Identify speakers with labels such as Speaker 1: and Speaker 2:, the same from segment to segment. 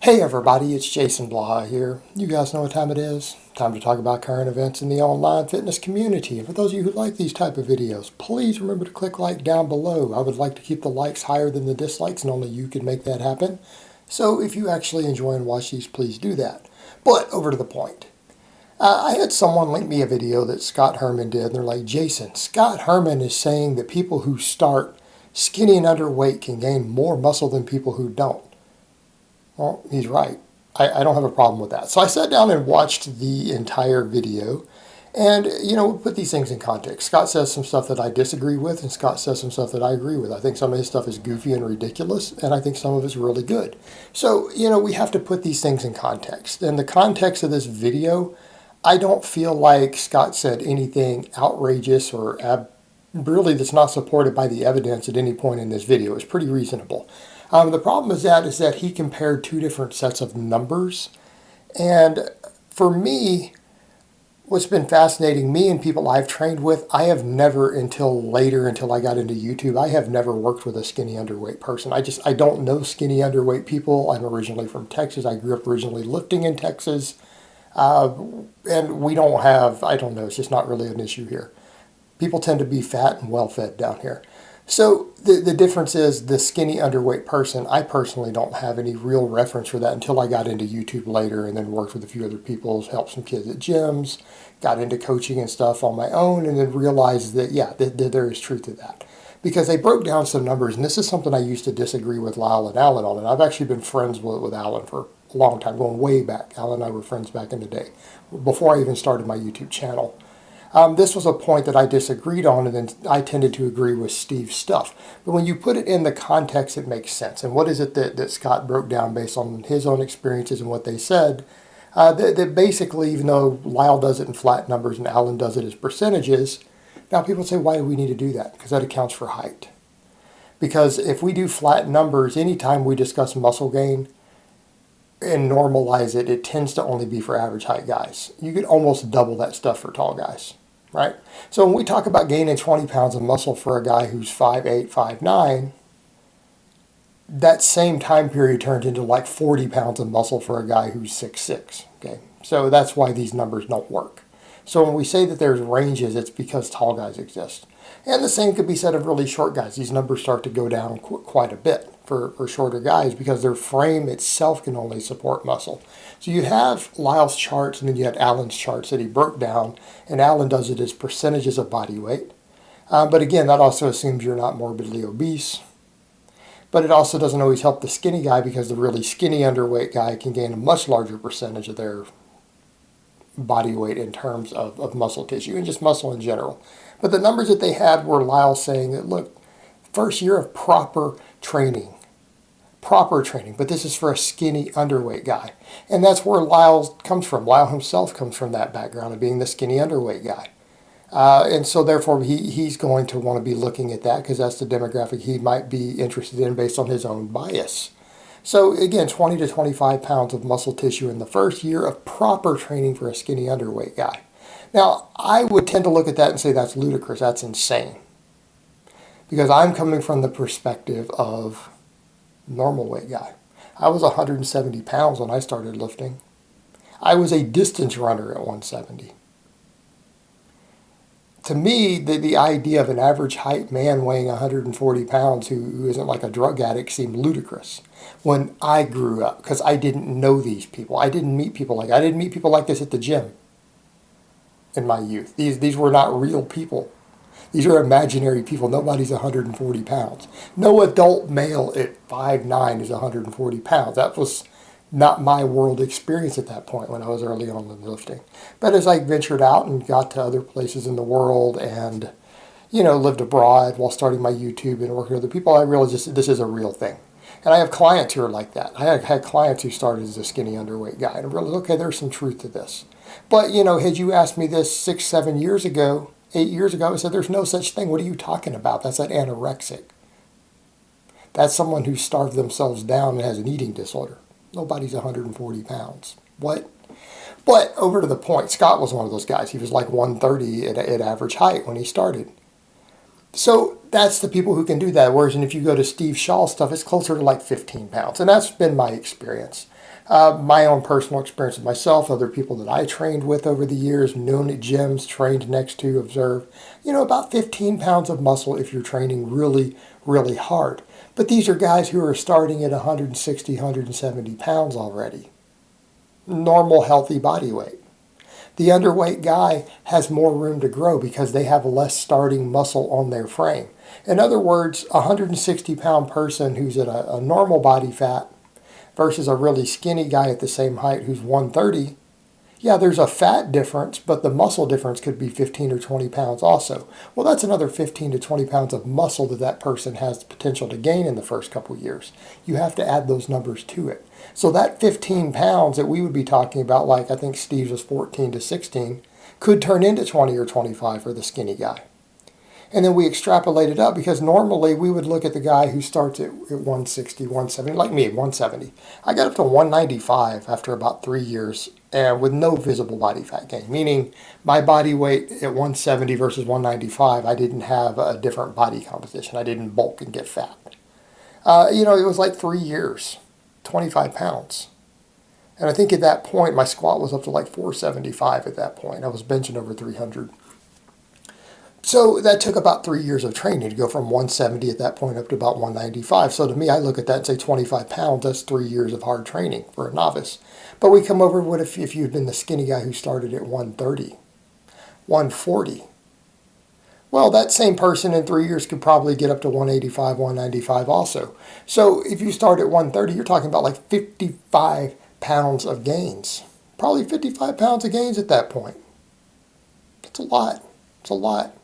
Speaker 1: Hey everybody, it's Jason Blaha here. You guys know what time it is. Time to talk about current events in the online fitness community. And for those of you who like these type of videos, please remember to click like down below. I would like to keep the likes higher than the dislikes, and only you can make that happen. So if you actually enjoy and watch these, please do that. But over to the point. I had someone link me a video that Scott Herman did, and they're like, Jason, Scott Herman is saying that people who start skinny and underweight can gain more muscle than people who don't. Well, he's right. I don't have a problem with that. So I sat down and watched the entire video and, put these things in context. Scott says some stuff that I disagree with, and Scott says some stuff that I agree with. I think some of his stuff is goofy and ridiculous, and I think some of it's really good. So, we have to put these things in context. In the context of this video, I don't feel like Scott said anything outrageous or really that's not supported by the evidence at any point in this video. It's pretty reasonable. The problem is that he compared two different sets of numbers. And for me, what's been fascinating, me and people I've trained with, I have never until I got into YouTube, I have never worked with a skinny underweight person. I don't know skinny underweight people. I'm originally from Texas. I grew up originally lifting in Texas. And we don't have, I don't know, it's just not really an issue here. People tend to be fat and well-fed down here. So the difference is the skinny underweight person, I personally don't have any real reference for that until I got into YouTube later and then worked with a few other people, helped some kids at gyms, got into coaching and stuff on my own, and then realized that, yeah, there is truth to that. Because they broke down some numbers, and this is something I used to disagree with Lyle and Alan on, and I've actually been friends with Alan for a long time, going way back. Alan and I were friends back in the day, before I even started my YouTube channel. This was a point that I disagreed on, and then I tended to agree with Steve's stuff. But when you put it in the context, it makes sense. And what is it that Scott broke down based on his own experiences and what they said? That basically, even though Lyle does it in flat numbers and Alan does it as percentages, now people say, why do we need to do that? Because that accounts for height. Because if we do flat numbers, anytime we discuss muscle gain and normalize it, it tends to only be for average height guys. You could almost double that stuff for tall guys. Right? So when we talk about gaining 20 pounds of muscle for a guy who's 5'8", 5'9", that same time period turns into like 40 pounds of muscle for a guy who's 6'6". Okay, so that's why these numbers don't work. So when we say that there's ranges, it's because tall guys exist. And the same could be said of really short guys. These numbers start to go down quite a bit for shorter guys because their frame itself can only support muscle. So you have Lyle's charts, and then you have Alan's charts that he broke down, and Alan does it as percentages of body weight. But again, that also assumes you're not morbidly obese. But it also doesn't always help the skinny guy, because the really skinny underweight guy can gain a much larger percentage of their body weight in terms of muscle tissue and just muscle in general. But the numbers that they had were Lyle saying that, look, first year of proper training, but this is for a skinny underweight guy. And that's where Lyle comes from. Lyle himself comes from that background of being the skinny underweight guy. And so therefore he's going to want to be looking at that because that's the demographic he might be interested in based on his own bias. So again, 20 to 25 pounds of muscle tissue in the first year of proper training for a skinny underweight guy. Now, I would tend to look at that and say that's ludicrous, that's insane. Because I'm coming from the perspective of normal weight guy. I was 170 pounds when I started lifting. I was a distance runner at 170. To me, the idea of an average height man weighing 140 pounds who isn't like a drug addict seemed ludicrous when I grew up, because I didn't know these people. I didn't meet people like this at the gym in my youth. These were not real people. These are imaginary people. Nobody's 140 pounds. No adult male at 5'9" is 140 pounds. That was not my world experience at that point when I was early on in lifting. But as I ventured out and got to other places in the world and, lived abroad while starting my YouTube and working with other people, I realized this is a real thing. And I have clients who are like that. I had clients who started as a skinny underweight guy, and I realized, okay, there's some truth to this. But, had you asked me this 6, 7 years ago, 8 years ago, I said, there's no such thing. What are you talking about? That's that anorexic. That's someone who starved themselves down and has an eating disorder. Nobody's 140 pounds. What? But over to the point, Scott was one of those guys. He was like 130 at average height when he started. So that's the people who can do that. Whereas if you go to Steve Shaw's stuff, it's closer to like 15 pounds. And that's been my experience. My own personal experience with myself, other people that I trained with over the years, known at gyms, trained next to, observed, about 15 pounds of muscle if you're training really, really hard. But these are guys who are starting at 160, 170 pounds already. Normal, healthy body weight. The underweight guy has more room to grow because they have less starting muscle on their frame. In other words, a 160-pound person who's at a normal body fat versus a really skinny guy at the same height who's 130, yeah, there's a fat difference, but the muscle difference could be 15 or 20 pounds also. Well, that's another 15 to 20 pounds of muscle that person has the potential to gain in the first couple of years. You have to add those numbers to it. So that 15 pounds that we would be talking about, like I think Steve's was 14 to 16, could turn into 20 or 25 for the skinny guy. And then we extrapolate it up because normally we would look at the guy who starts at 160, 170, like me, 170. I got up to 195 after about 3 years and with no visible body fat gain, meaning my body weight at 170 versus 195, I didn't have a different body composition. I didn't bulk and get fat. It was like 3 years, 25 pounds. And I think at that point, my squat was up to like 475 at that point. I was benching over 300. So that took about 3 years of training to go from 170 at that point up to about 195. So to me, I look at that and say 25 pounds, that's 3 years of hard training for a novice. But we come over with if you'd been the skinny guy who started at 130, 140. Well, that same person in 3 years could probably get up to 185, 195 also. So if you start at 130, you're talking about like 55 pounds of gains. Probably 55 pounds of gains at that point. That's a lot. It's a lot.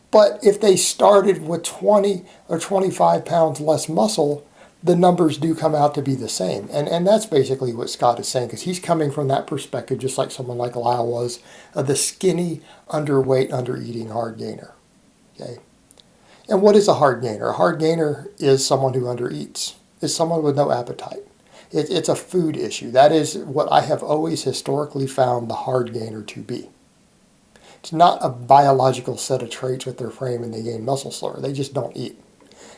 Speaker 1: But if they started with 20 or 25 pounds less muscle, the numbers do come out to be the same. And that's basically what Scott is saying, because he's coming from that perspective, just like someone like Lyle was, of the skinny, underweight, undereating hard gainer. Okay. And what is a hard gainer? A hard gainer is someone who undereats. It's someone with no appetite. It's a food issue. That is what I have always historically found the hard gainer to be. It's not a biological set of traits with their frame and they gain muscle slower. They just don't eat.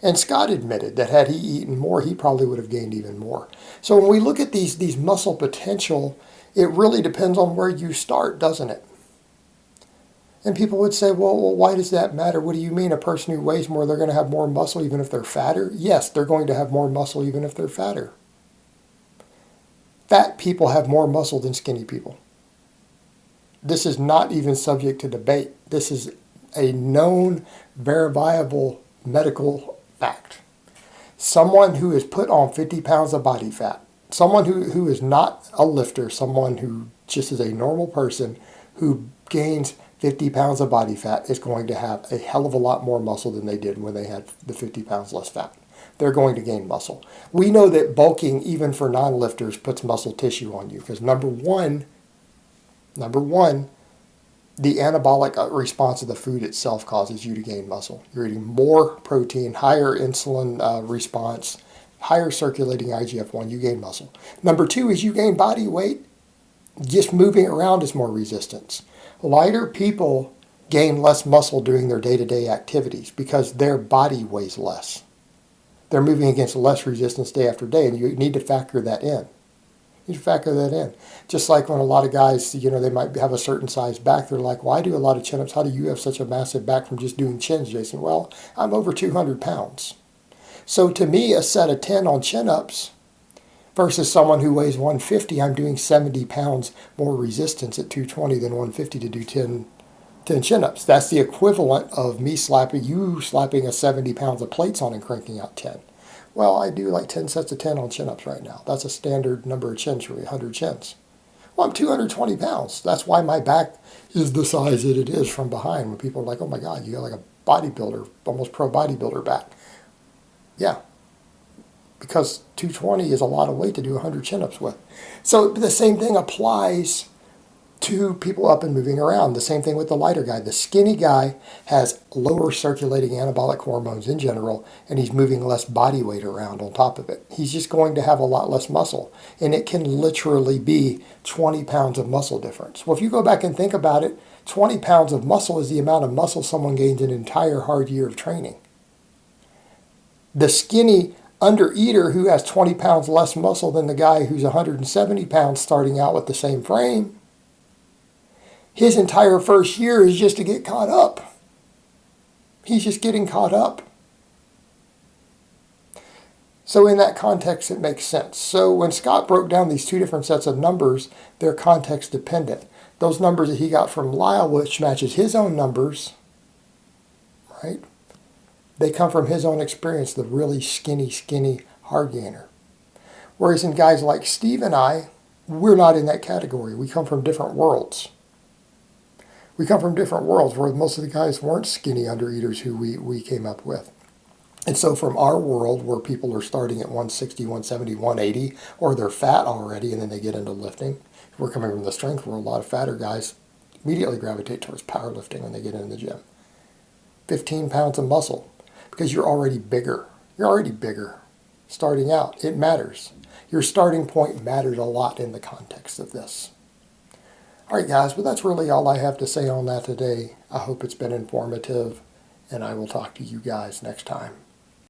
Speaker 1: And Scott admitted that had he eaten more, he probably would have gained even more. So when we look at these muscle potential, it really depends on where you start, doesn't it? And people would say, well, why does that matter? What do you mean a person who weighs more, they're going to have more muscle even if they're fatter? Yes, they're going to have more muscle even if they're fatter. Fat people have more muscle than skinny people. This is not even subject to debate. This is a known, verifiable medical fact. Someone who is put on 50 pounds of body fat, someone who is not a lifter, someone who just is a normal person who gains 50 pounds of body fat is going to have a hell of a lot more muscle than they did when they had the 50 pounds less fat. They're going to gain muscle. We know that bulking, even for non-lifters, puts muscle tissue on you because number one, the anabolic response of the food itself causes you to gain muscle. You're eating more protein, higher insulin response, higher circulating IGF-1, you gain muscle. Number two is you gain body weight. Just moving around is more resistance. Lighter people gain less muscle doing their day-to-day activities because their body weighs less. They're moving against less resistance day after day, and you need to factor that in. You factor that in. Just like when a lot of guys, they might have a certain size back. They're like, well, I do a lot of chin-ups. How do you have such a massive back from just doing chins, Jason? Well, I'm over 200 pounds. So to me, a set of 10 on chin-ups versus someone who weighs 150, I'm doing 70 pounds more resistance at 220 than 150 to do 10 chin-ups. That's the equivalent of me slapping a 70 pounds of plates on and cranking out 10. Well, I do like 10 sets of 10 on chin-ups right now. That's a standard number of chins for me, 100 chins. Well, I'm 220 pounds. That's why my back is the size that it is from behind. When people are like, oh my God, you got like a bodybuilder, almost pro bodybuilder back. Yeah, because 220 is a lot of weight to do 100 chin-ups with. So the same thing applies to people up and moving around. The same thing with the lighter guy. The skinny guy has lower circulating anabolic hormones in general, and he's moving less body weight around on top of it. He's just going to have a lot less muscle, and it can literally be 20 pounds of muscle difference. Well, if you go back and think about it, 20 pounds of muscle is the amount of muscle someone gains in an entire hard year of training. The skinny under-eater who has 20 pounds less muscle than the guy who's 170 pounds starting out with the same frame, his entire first year is just to get caught up. He's just getting caught up. So in that context, it makes sense. So when Scott broke down these two different sets of numbers, they're context dependent. Those numbers that he got from Lyle, which matches his own numbers, right? They come from his own experience, the really skinny hard gainer. Whereas in guys like Steve and I, we're not in that category. We come from different worlds. We come from different worlds where most of the guys weren't skinny undereaters who we came up with. And so from our world where people are starting at 160, 170, 180, or they're fat already and then they get into lifting, we're coming from the strength world. A lot of fatter guys immediately gravitate towards powerlifting when they get in the gym. 15 pounds of muscle because you're already bigger. You're already bigger. Starting out, it matters. Your starting point matters a lot in the context of this. All right, guys, but that's really all I have to say on that today. I hope it's been informative, and I will talk to you guys next time.